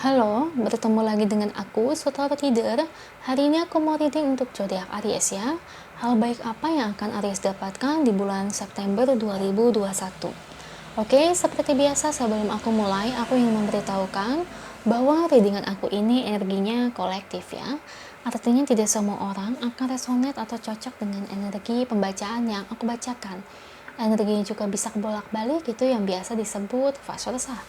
Halo, bertemu lagi dengan aku, Sutara Reader. Hari ini aku mau reading untuk zodiak Aries ya. Hal baik apa yang akan Aries dapatkan di bulan September 2021? Oke, seperti biasa sebelum aku mulai, aku ingin memberitahukan bahwa readingan aku ini energinya kolektif ya. Artinya tidak semua orang akan resonate atau cocok dengan energi pembacaan yang aku bacakan. Energinya juga bisa bolak-balik, itu yang biasa disebut vice versa.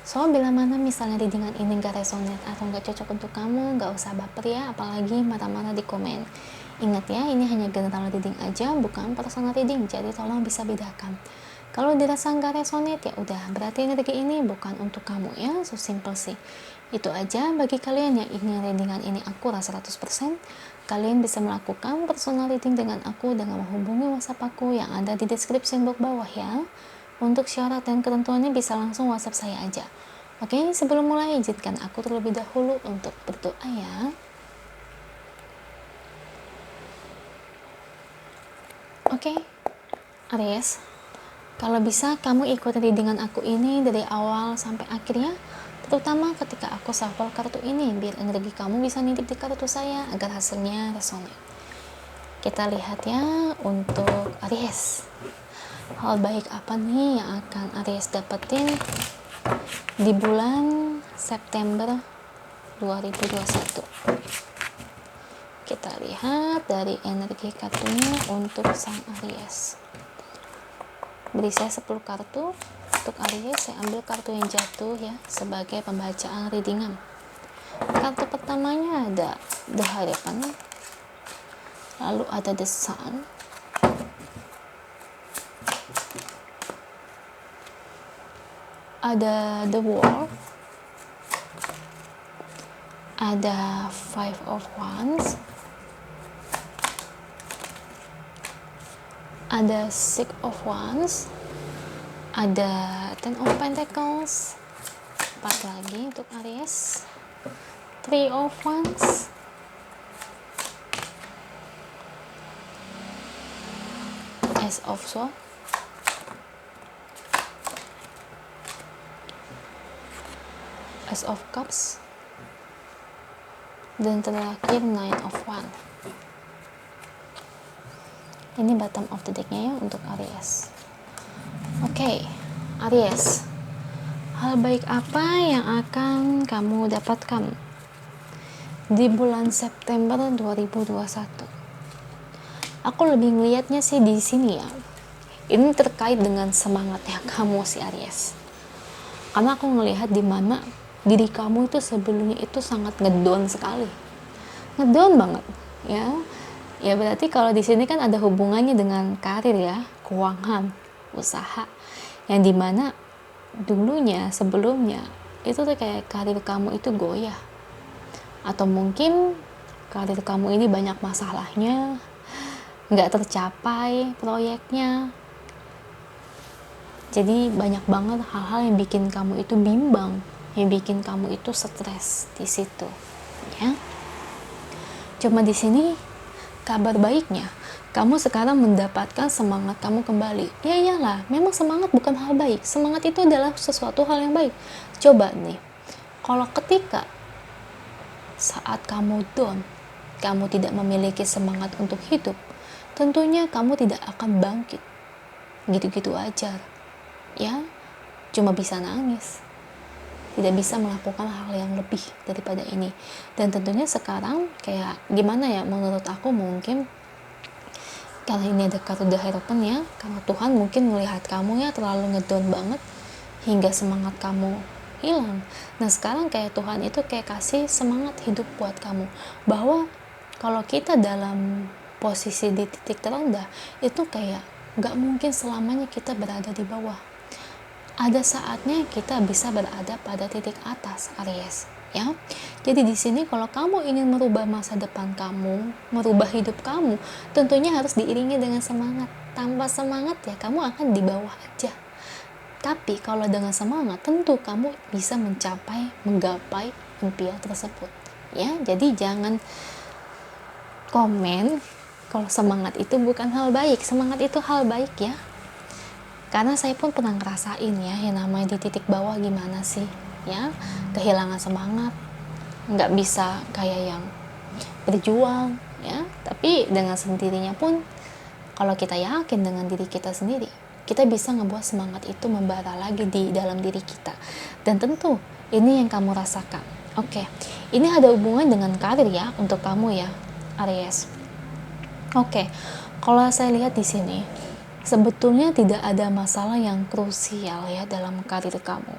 So, bila mana misalnya readingan ini gak resonate atau gak cocok untuk kamu, gak usah baper ya, apalagi marah-marah di komen. Ingat ya, ini hanya general reading aja, bukan personal reading, jadi tolong bisa bedakan. Kalau dirasa gak resonate, ya udah, berarti energi ini bukan untuk kamu ya, so simple sih. Itu aja bagi kalian yang ingin readingan ini akurat 100%, kalian bisa melakukan personal reading dengan aku dengan menghubungi WhatsApp aku yang ada di description box bawah ya. Untuk syarat dan ketentuannya bisa langsung WhatsApp saya aja. Oke, sebelum mulai izinkan aku terlebih dahulu untuk berdoa ya. Oke, Aries, kalau bisa kamu ikut readingan aku ini dari awal sampai akhirnya, terutama ketika aku shuffle kartu ini, biar energi kamu bisa nitip di kartu saya agar hasilnya resonate. Kita lihat ya untuk Aries. Hal baik apa nih yang akan Aries dapetin di bulan September 2021? Kita lihat dari energi kartunya untuk sang Aries. Beri saya 10 kartu untuk Aries. Saya ambil kartu yang jatuh ya sebagai pembacaan readingan. Kartu pertamanya ada The Hierophant, lalu ada The Sun, ada The World, ada Five of Wands, ada Six of Wands, ada Ten of Pentacles, 4 lagi untuk Aries, Three of Wands, Ace of Swords, Ace of Cups, dan terakhir Nine of Wands. Ini bottom of the decknya ya untuk Aries. Oke, Aries, hal baik apa yang akan kamu dapatkan di bulan September 2021? Aku lebih ngelihatnya sih di sini ya. Ini terkait dengan semangatnya kamu si Aries. Karena aku ngelihat di mana diri kamu itu sebelumnya itu sangat ngedown sekali, ngedown banget ya. Ya berarti kalau di sini kan ada hubungannya dengan karir ya, keuangan, usaha, yang dimana dulunya sebelumnya itu tuh kayak karir kamu itu goyah, atau mungkin karir kamu ini banyak masalahnya, nggak tercapai proyeknya. Jadi banyak banget hal-hal yang bikin kamu itu bimbang, yang bikin kamu itu stres di situ, ya. Cuma di sini kabar baiknya, kamu sekarang mendapatkan semangat kamu kembali. Ya iyalah, memang semangat bukan hal baik. Semangat itu adalah sesuatu hal yang baik. Coba nih, kalau ketika saat kamu down, kamu tidak memiliki semangat untuk hidup, tentunya kamu tidak akan bangkit. Gitu-gitu aja. Ya, cuma bisa nangis, tidak bisa melakukan hal yang lebih daripada ini. Dan tentunya sekarang kayak gimana ya, menurut aku mungkin karena ini ada kartu The Hierophant ya, karena Tuhan mungkin melihat kamu ya terlalu ngedown banget hingga semangat kamu hilang. Nah sekarang kayak Tuhan itu kayak kasih semangat hidup buat kamu, bahwa kalau kita dalam posisi di titik terendah itu kayak gak mungkin selamanya kita berada di bawah. Ada saatnya kita bisa berada pada titik atas, Aries, ya. Jadi di sini kalau kamu ingin merubah masa depan kamu, merubah hidup kamu, tentunya harus diiringi dengan semangat. Tanpa semangat ya kamu akan di bawah aja. Tapi kalau dengan semangat, tentu kamu bisa menggapai impian tersebut, ya. Jadi jangan komen kalau semangat itu bukan hal baik. Semangat itu hal baik ya. Karena saya pun pernah ngerasain ya, yang namanya di titik bawah gimana sih. ya, kehilangan semangat, nggak bisa kayak yang berjuang, ya. Tapi dengan sendirinya pun, kalau kita yakin dengan diri kita sendiri, kita bisa ngebuat semangat itu membara lagi di dalam diri kita. Dan tentu ini yang kamu rasakan. Oke, ini ada hubungan dengan karir ya untuk kamu ya, Aries. Oke, kalau saya lihat di sini, sebetulnya tidak ada masalah yang krusial ya dalam karir kamu.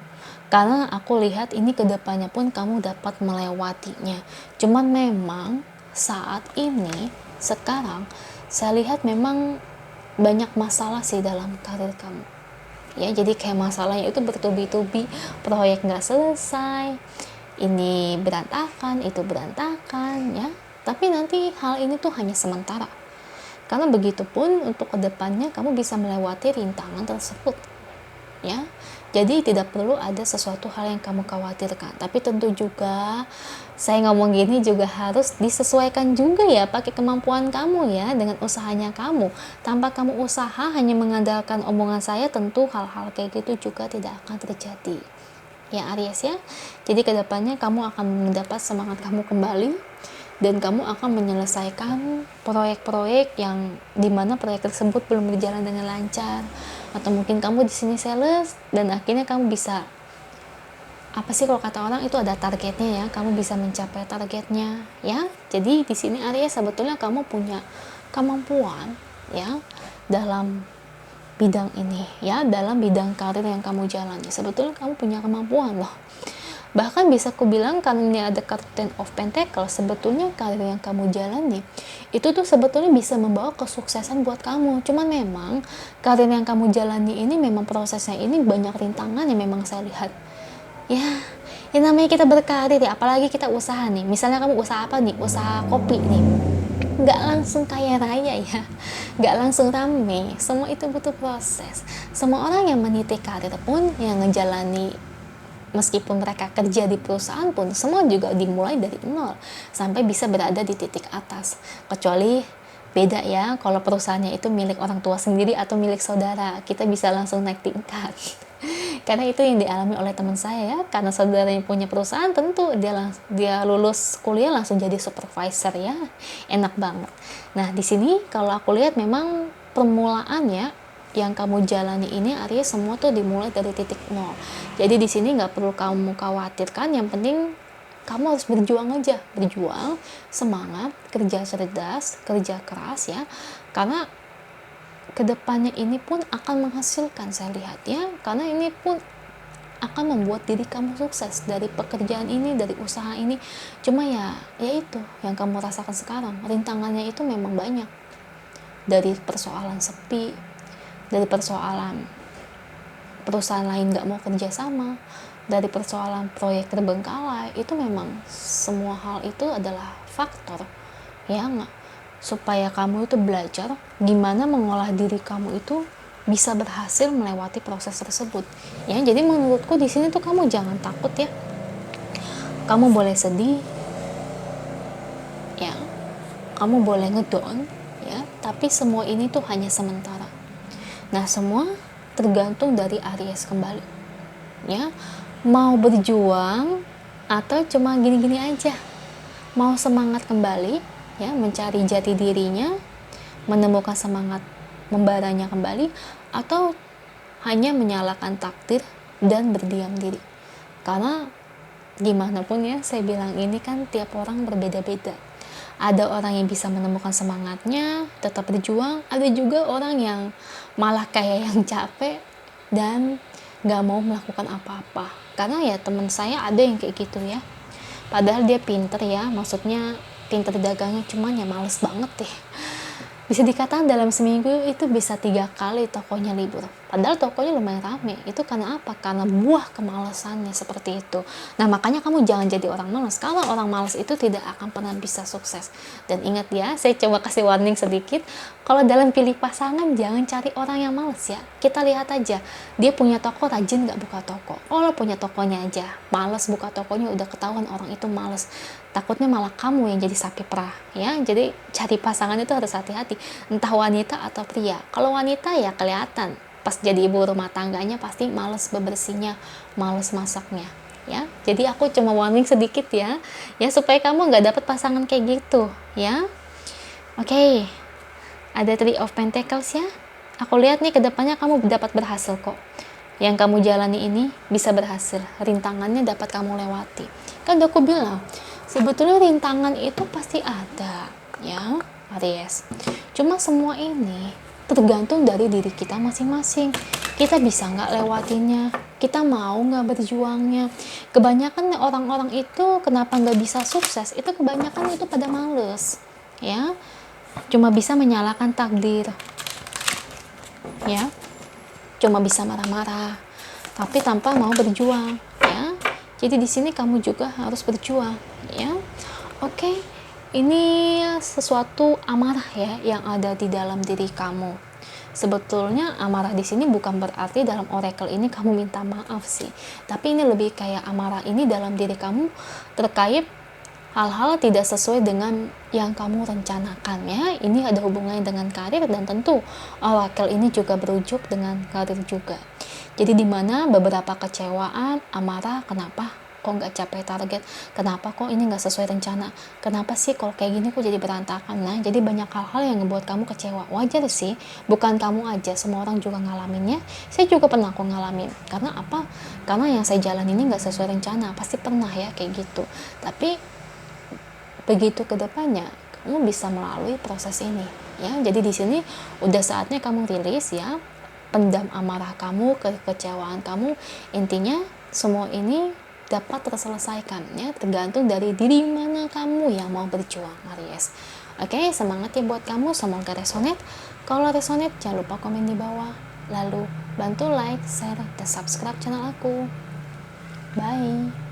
Karena aku lihat ini kedepannya pun kamu dapat melewatinya. Cuman memang saat ini, sekarang, saya lihat memang banyak masalah sih dalam karir kamu. Ya, jadi kayak masalahnya itu bertubi-tubi, proyek nggak selesai, ini berantakan, itu berantakan, ya. Tapi nanti hal ini tuh hanya sementara. Karena begitupun untuk kedepannya kamu bisa melewati rintangan tersebut, ya. Jadi tidak perlu ada sesuatu hal yang kamu khawatirkan. Tapi tentu juga saya ngomong gini juga harus disesuaikan juga ya pakai kemampuan kamu ya dengan usahanya kamu. Tanpa kamu usaha hanya mengandalkan omongan saya, tentu hal-hal kayak gitu juga tidak akan terjadi. Ya Aries ya. Jadi kedepannya kamu akan mendapat semangat kamu kembali. Dan kamu akan menyelesaikan proyek-proyek yang dimana proyek tersebut belum berjalan dengan lancar, atau mungkin kamu di sini sales dan akhirnya kamu bisa, apa sih kalau kata orang itu ada targetnya ya, kamu bisa mencapai targetnya ya. Jadi di sini Aries sebetulnya kamu punya kemampuan ya dalam bidang ini ya, dalam bidang karir yang kamu jalani. Sebetulnya kamu punya kemampuan loh. Bahkan bisa aku bilang karena ini ada kartu Ten of Pentacles, sebetulnya karir yang kamu jalani itu tuh sebetulnya bisa membawa kesuksesan buat kamu. Cuman memang karir yang kamu jalani ini memang prosesnya ini banyak rintangan yang memang saya lihat. Ya, ini namanya kita berkarir ya, apalagi kita usaha nih. Misalnya kamu usaha apa nih? Usaha kopi nih. Nggak langsung kaya raya ya, nggak langsung rame. Semua itu butuh proses. Semua orang yang meniti karir pun, yang ngejalani, meskipun mereka kerja di perusahaan pun, semua juga dimulai dari nol sampai bisa berada di titik atas. Kecuali beda ya, kalau perusahaannya itu milik orang tua sendiri atau milik saudara, kita bisa langsung naik tingkat. Karena itu yang dialami oleh teman saya ya, karena saudaranya punya perusahaan, tentu dia lulus kuliah langsung jadi supervisor ya, enak banget. Nah di sini kalau aku lihat memang permulaannya yang kamu jalani ini Aries, semua tuh dimulai dari titik nol. Jadi di sini nggak perlu kamu khawatirkan, yang penting kamu harus berjuang aja, berjuang, semangat, kerja cerdas, kerja keras ya. Karena kedepannya ini pun akan menghasilkan, saya lihat ya, karena ini pun akan membuat diri kamu sukses dari pekerjaan ini, dari usaha ini. Cuma ya itu yang kamu rasakan sekarang, rintangannya itu memang banyak, dari persoalan sepi, dari persoalan perusahaan lain gak mau kerja sama, dari persoalan proyek terbengkalai. Itu memang semua hal itu adalah faktor ya nggak, supaya kamu itu belajar gimana mengolah diri kamu itu bisa berhasil melewati proses tersebut ya. Jadi menurutku di sini tuh kamu jangan takut ya, kamu boleh sedih ya, kamu boleh ngedown ya, tapi semua ini tuh hanya sementara. Nah semua tergantung dari Aries kembali ya, mau berjuang atau cuma gini-gini aja, mau semangat kembali ya, mencari jati dirinya, menemukan semangat membaranya kembali, atau hanya menyalahkan takdir dan berdiam diri. Karena gimana pun ya, saya bilang ini kan tiap orang berbeda-beda. Ada orang yang bisa menemukan semangatnya, tetap berjuang, ada juga orang yang malah kayak yang capek dan gak mau melakukan apa-apa. Karena ya teman saya ada yang kayak gitu ya, padahal dia pinter ya, maksudnya pinter dagangnya, cuman ya males banget deh. Bisa dikatakan dalam seminggu itu bisa 3 kali tokonya libur, padahal tokonya lumayan rame. Itu karena apa? Karena buah kemalasannya seperti itu. Nah makanya kamu jangan jadi orang malas. Kalau orang malas itu tidak akan pernah bisa sukses. Dan ingat ya, saya coba kasih warning sedikit, kalau dalam pilih pasangan jangan cari orang yang malas ya. Kita lihat aja, dia punya toko, rajin gak buka toko. Kalau punya tokonya aja malas buka tokonya, udah ketahuan orang itu malas. Takutnya malah kamu yang jadi sapi perah ya. Jadi cari pasangan itu harus hati-hati, entah wanita atau pria. Kalau wanita ya kelihatan pas jadi ibu rumah tangganya pasti males bebersihnya, males masaknya ya. Jadi aku cuma warning sedikit ya supaya kamu nggak dapet pasangan kayak gitu ya. Oke, ada Three of Pentacles ya. Aku lihat nih kedepannya kamu dapat berhasil kok. Yang kamu jalani ini bisa berhasil, rintangannya dapat kamu lewati. Kan udah aku bilang, sebetulnya rintangan itu pasti ada ya Aries. Cuma semua ini tergantung dari diri kita masing-masing. Kita bisa nggak lewatinya, kita mau nggak berjuangnya. Kebanyakan orang-orang itu kenapa nggak bisa sukses, itu kebanyakan itu pada males ya, cuma bisa menyalahkan takdir ya, cuma bisa marah-marah tapi tanpa mau berjuang ya. Jadi di sini kamu juga harus berjuang ya. Oke, ini sesuatu amarah ya yang ada di dalam diri kamu. Sebetulnya amarah di sini bukan berarti dalam oracle ini kamu minta maaf sih, tapi ini lebih kayak amarah ini dalam diri kamu terkait hal-hal tidak sesuai dengan yang kamu rencanakan ya. Ini ada hubungannya dengan karir, dan tentu oracle ini juga berujuk dengan karir juga. Jadi dimana beberapa kecewaan, amarah, kenapa kok nggak capai target, kenapa kok ini nggak sesuai rencana, kenapa sih kalau kayak gini kok jadi berantakan. Nah, jadi banyak hal-hal yang membuat kamu kecewa. Wajar sih, bukan kamu aja, semua orang juga ngalaminnya. Saya juga pernah kok ngalamin. Karena apa? Karena yang saya jalan ini nggak sesuai rencana, pasti pernah ya kayak gitu. Tapi begitu kedepannya kamu bisa melalui proses ini ya. Jadi di sini udah saatnya kamu rilis ya, pendam amarah kamu, kekecewaan kamu. Intinya semua ini dapat terselesaikan ya, tergantung dari diri mana kamu yang mau berjuang Aries. Oke, semangat ya buat kamu, semoga resonate. Kalau resonate jangan lupa komen di bawah, lalu bantu like, share, dan subscribe channel aku. Bye.